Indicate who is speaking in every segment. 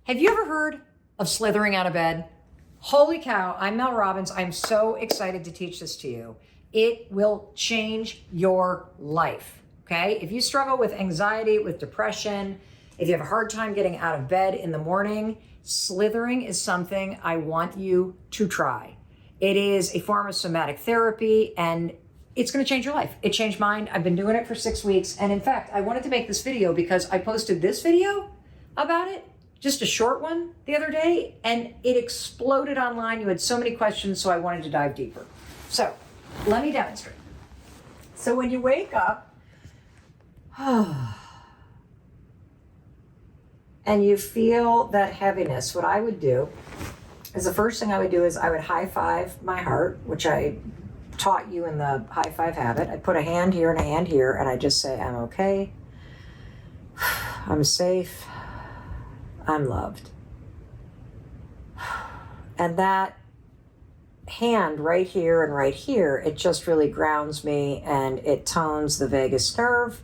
Speaker 1: Have you ever heard of slithering out of bed? Holy cow, I'm Mel Robbins. I'm so excited to teach this to you. It will change your life, okay? If you struggle with anxiety, with depression, if you have a hard time getting out of bed in the morning, slithering is something I want you to try. It is a form of somatic therapy and it's gonna change your life. It changed mine. I've been doing it for 6 weeks. And in fact, I wanted to make this video because I posted this video about it, just a short one the other day, and it exploded online. You had so many questions, so I wanted to dive deeper. So let me demonstrate. So when you wake up, and you feel that heaviness, what I would do is the first thing I would do is I would high five my heart, which I taught you in the high five habit. I put a hand here and a hand here, and I just say, I'm okay, I'm safe, I'm loved. And that hand right here and right here, it just really grounds me and it tones the vagus nerve,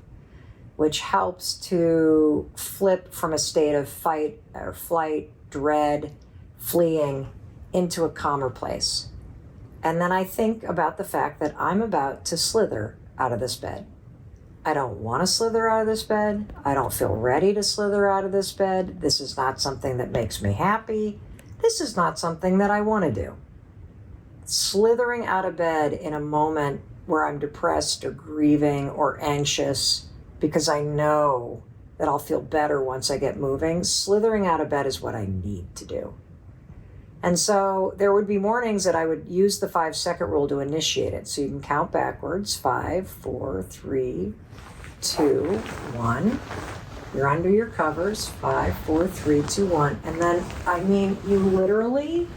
Speaker 1: which helps to flip from a state of fight or flight, dread, fleeing into a calmer place. And then I think about the fact that I'm about to slither out of this bed. I don't want to slither out of this bed. I don't feel ready to slither out of this bed. This is not something that makes me happy. This is not something that I want to do. Slithering out of bed in a moment where I'm depressed or grieving or anxious because I know that I'll feel better once I get moving, slithering out of bed is what I need to do. And so there would be mornings that I would use the 5-second rule to initiate it. So you can count backwards, 5, 4, 3, 2, 1. You're under your covers, 5, 4, 3, 2, 1. And then, you literally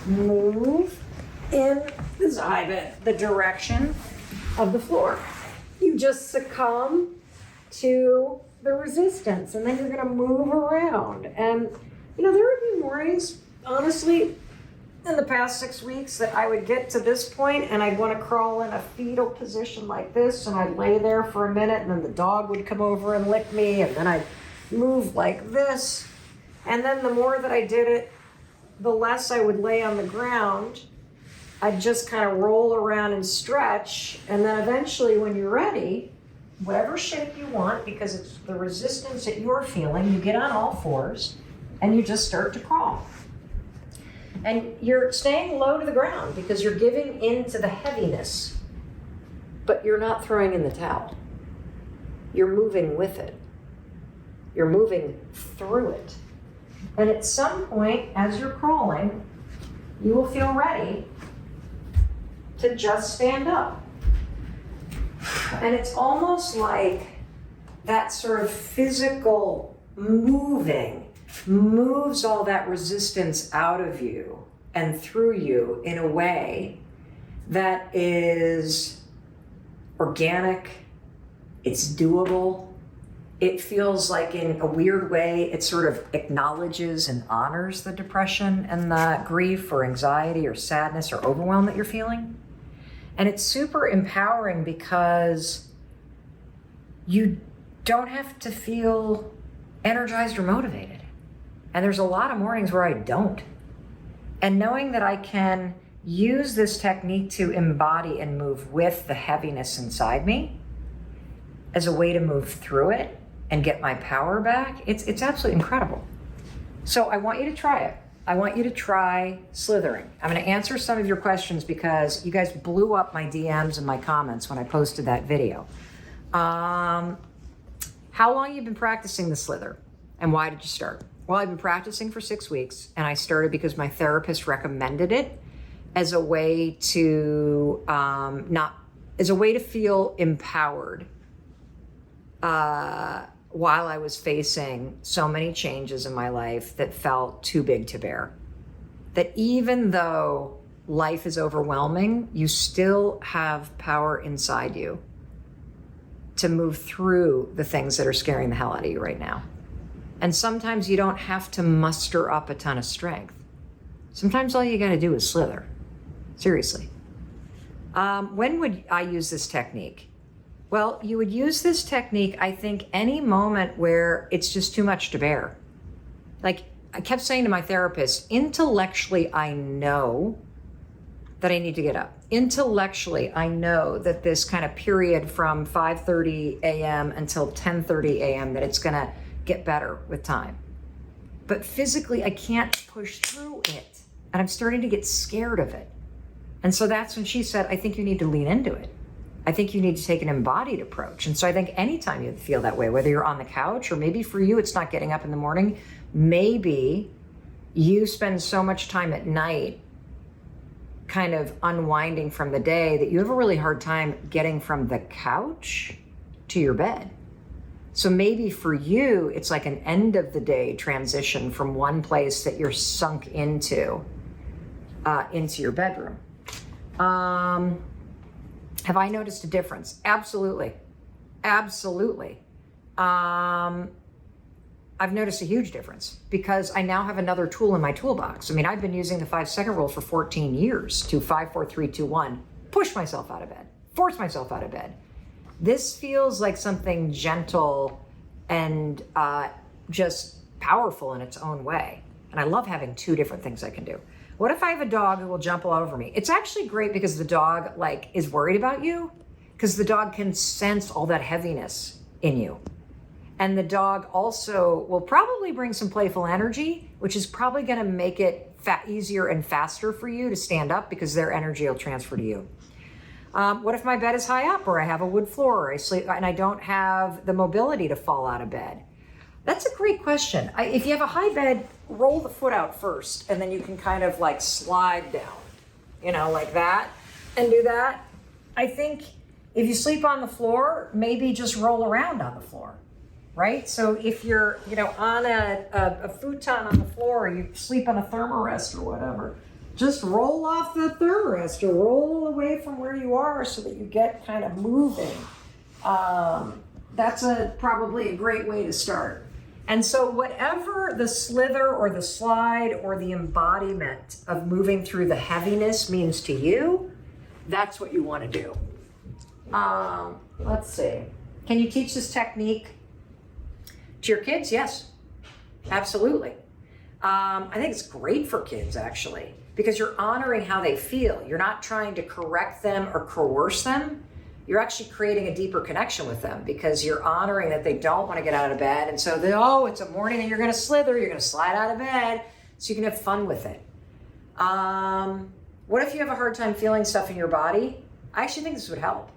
Speaker 1: move in the direction of the floor. You just succumb to the resistance, and then you're gonna move around. And, there would be mornings, honestly, in the past 6 weeks that I would get to this point and I'd want to crawl in a fetal position like this, and I'd lay there for a minute, and then the dog would come over and lick me, and then I'd move like this. And then the more that I did it, the less I would lay on the ground. I'd just kind of roll around and stretch, and then eventually when you're ready, whatever shape you want, because it's the resistance that you're feeling, you get on all fours and you just start to crawl. And you're staying low to the ground because you're giving in to the heaviness, but you're not throwing in the towel. You're moving with it. You're moving through it. And at some point, as you're crawling, you will feel ready to just stand up. And it's almost like that sort of physical moving moves all that resistance out of you and through you in a way that is organic, it's doable. It feels like, in a weird way, it sort of acknowledges and honors the depression and the grief or anxiety or sadness or overwhelm that you're feeling. And it's super empowering because you don't have to feel energized or motivated. And there's a lot of mornings where I don't. And knowing that I can use this technique to embody and move with the heaviness inside me as a way to move through it and get my power back, it's absolutely incredible. So I want you to try it. I want you to try slithering. I'm gonna answer some of your questions because you guys blew up my DMs and my comments when I posted that video. How long you been practicing the slither and why did you start? Well, I've been practicing for 6 weeks, and I started because my therapist recommended it as a way to feel empowered while I was facing so many changes in my life that felt too big to bear. That even though life is overwhelming, you still have power inside you to move through the things that are scaring the hell out of you right now. And sometimes you don't have to muster up a ton of strength. Sometimes all you gotta do is slither. Seriously. When would I use this technique? Well, you would use this technique, I think, any moment where it's just too much to bear. Like, I kept saying to my therapist, intellectually, I know that I need to get up. Intellectually, I know that this kind of period from 5:30 a.m. until 10:30 a.m., that it's gonna get better with time. But physically, I can't push through it. And I'm starting to get scared of it. And so that's when she said, I think you need to lean into it. I think you need to take an embodied approach. And so I think anytime you feel that way, whether you're on the couch or maybe for you, it's not getting up in the morning, maybe you spend so much time at night kind of unwinding from the day that you have a really hard time getting from the couch to your bed. So maybe for you, it's like an end of the day transition from one place that you're sunk into your bedroom. Have I noticed a difference? Absolutely. Absolutely. I've noticed a huge difference because I now have another tool in my toolbox. I mean, I've been using the 5-second rule for 14 years to 5, 4, 3, 2, 1, push myself out of bed, force myself out of bed. This feels like something gentle and just powerful in its own way. And I love having two different things I can do. What if I have a dog who will jump all over me? It's actually great because the dog is worried about you, because the dog can sense all that heaviness in you. And the dog also will probably bring some playful energy, which is probably going to make it easier and faster for you to stand up because their energy will transfer to you. What if my bed is high up, or I have a wood floor, or I sleep and I don't have the mobility to fall out of bed? That's a great question. If you have a high bed, roll the foot out first, and then you can kind of slide down, like that, and do that. I think if you sleep on the floor, maybe just roll around on the floor, right? So if you're, on a futon on the floor, or you sleep on a thermarest or whatever, just roll off the thermarest or roll away from where you are so that you get kind of moving. That's probably a great way to start. And so whatever the slither or the slide or the embodiment of moving through the heaviness means to you, that's what you want to do. Let's see. Can you teach this technique to your kids? Yes, absolutely. I think it's great for kids, actually, because you're honoring how they feel. You're not trying to correct them or coerce them. You're actually creating a deeper connection with them because you're honoring that they don't want to get out of bed. And so it's a morning and you're going to slither, you're going to slide out of bed so you can have fun with it. What if you have a hard time feeling stuff in your body? I actually think this would help.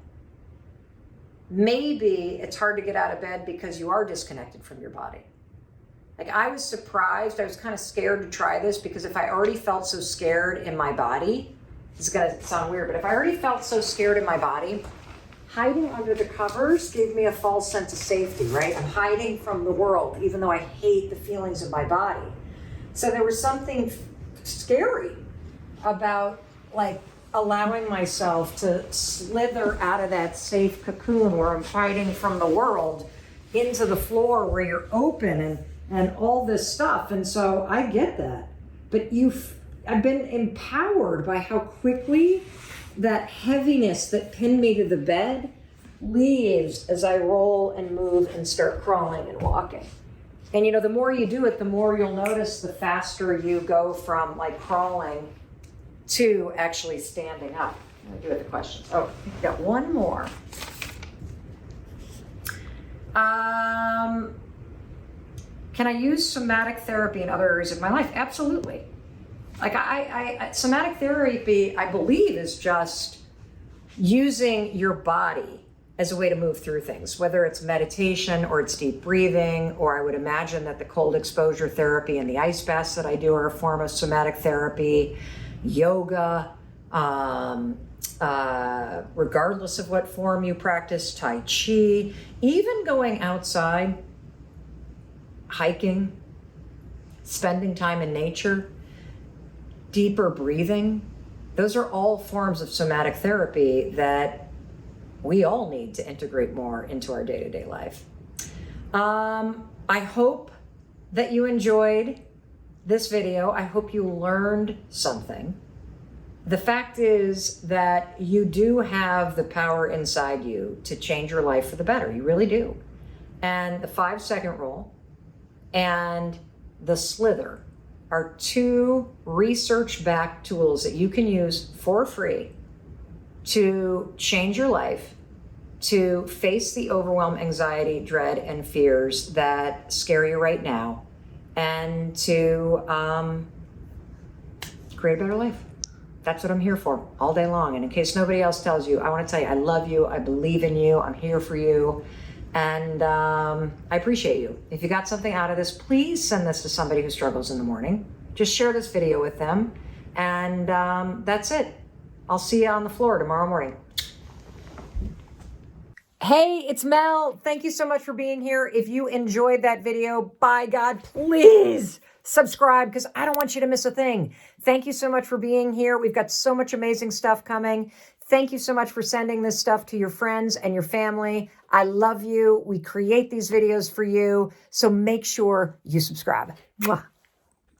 Speaker 1: Maybe it's hard to get out of bed because you are disconnected from your body. I was surprised, I was kind of scared to try this because if I already felt so scared in my body, this is going to sound weird, but if I already felt so scared in my body, hiding under the covers gave me a false sense of safety, right? I'm hiding from the world, even though I hate the feelings of my body. So there was something scary about allowing myself to slither out of that safe cocoon where I'm hiding from the world into the floor where you're open and all this stuff. And so I get that. But I've been empowered by how quickly that heaviness that pinned me to the bed leaves as I roll and move and start crawling and walking. And the more you do it, the more you'll notice the faster you go from crawling to actually standing up. I'm gonna do it the questions. Oh, we've got one more. Can I use somatic therapy in other areas of my life? Absolutely. Somatic therapy, I believe, is just using your body as a way to move through things, whether it's meditation or it's deep breathing, or I would imagine that the cold exposure therapy and the ice baths that I do are a form of somatic therapy, yoga, regardless of what form you practice, Tai Chi, even going outside, hiking, spending time in nature, deeper breathing. Those are all forms of somatic therapy that we all need to integrate more into our day-to-day life. I hope that you enjoyed this video. I hope you learned something. The fact is that you do have the power inside you to change your life for the better. You really do. And the 5-second rule and the Slither are 2 research-backed tools that you can use for free to change your life, to face the overwhelm, anxiety, dread, and fears that scare you right now, and to create a better life. That's what I'm here for all day long. And in case nobody else tells you, I want to tell you, I love you. I believe in you. I'm here for you. And I appreciate you. If you got something out of this, please send this to somebody who struggles in the morning. Just share this video with them. And that's it. I'll see you on the floor tomorrow morning. Hey, it's Mel. Thank you so much for being here. If you enjoyed that video, by God, please subscribe because I don't want you to miss a thing. Thank you so much for being here. We've got so much amazing stuff coming. Thank you so much for sending this stuff to your friends and your family. I love you. We create these videos for you. So make sure you subscribe. Mwah.